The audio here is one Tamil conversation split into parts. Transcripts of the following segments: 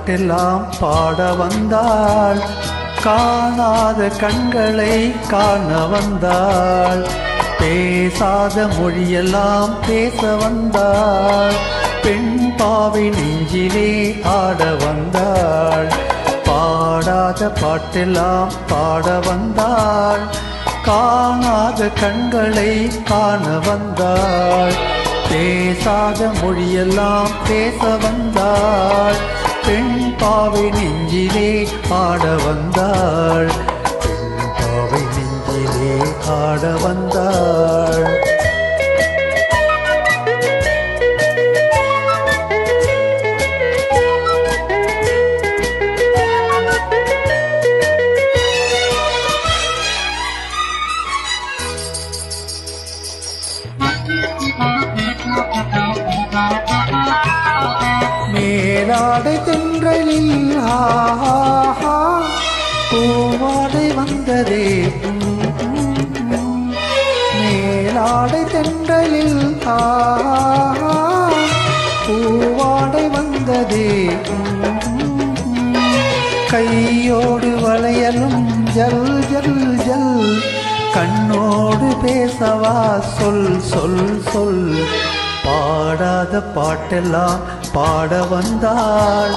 பாட்டெல்லாம் பாட வந்தாள், காணாத கண்களை காண வந்தாள், பேசாத மொழியெல்லாம் பேச வந்தாள், பெண் பாவை நெஞ்சிலே ஆட வந்தாள், பாடாத பாட்டெல்லாம் பாட வந்தாள், காணாத கண்களை காண வந்தாள், பேசாத மொழியெல்லாம் பேச வந்தாள், பெண் பாவை நெஞ்சிலே ஆட வந்தாள், பெண் பாவை நெஞ்சிலே ஆட வந்தாள். மேலாடை தென்றலில் பூவாடை வந்ததே, மேலாடை தென்றலில் பூவாடை வந்ததே, கையோடு வளையலும் ஜல் ஜல் ஜல், கண்ணோடு பேசவா சொல் சொல் சொல், பாடாத பாட்டெல்லாம் பாட வந்தாள்,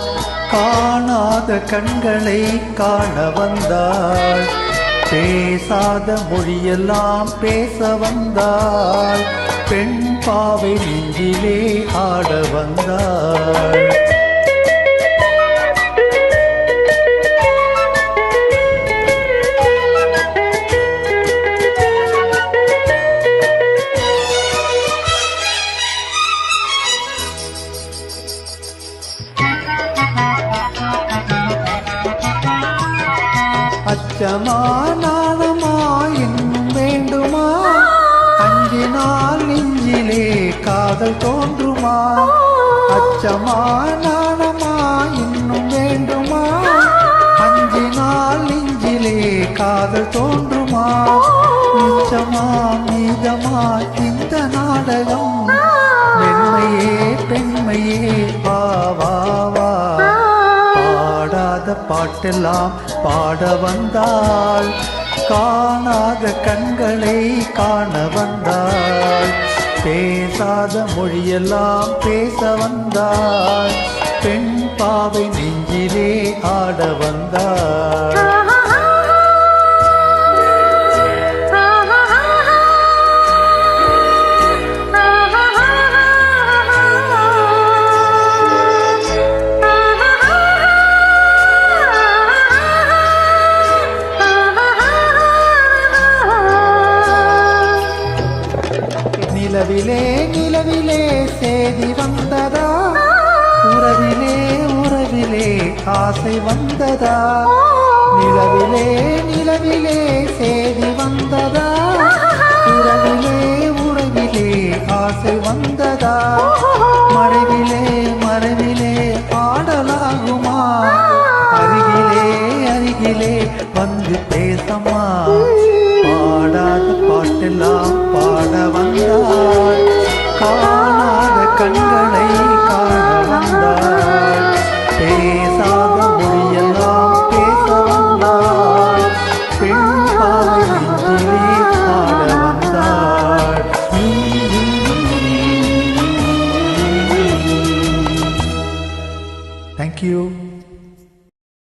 காணாத கண்களை காண வந்தாள், பேசாத மொழியெல்லாம் பேச வந்தாள், பெண் பாவை நெஞ்சிலே ஆட வந்தாள். அச்சமா நாணமா இன்னும் வேண்டுமா, அஞ்சினால் நெஞ்சிலே காதல் தோன்றுமா, அச்சமா நாணமா இன்னும் வேண்டுமா, அஞ்சினால் நெஞ்சிலே காதல் தோன்றுமா, நிச்சமா மீதமா இந்த நாடகம், பெண்மையே பெண்மையே வா வா வா, பாடாத பாட்டெல்லாம் பாட வந்தாள், காணாத கண்களை காண வந்தாள், பேசாத மொழியெல்லாம் பேச வந்தாள், பெண் பாவை நெஞ்சிலே ஆட வந்தாள். நிலவிலே நிலவிலே சேதி வந்ததா, உறவிலே உறவிலே ஆசை வந்ததா, நிலவிலே நிலவிலே சேதி வந்ததா, உறவிலே உறவிலே ஆசை வந்ததா, மறைவிலே மறைவிலே ஆடலாகுமா, அருகிலே அருகிலே வந்து பேசமா.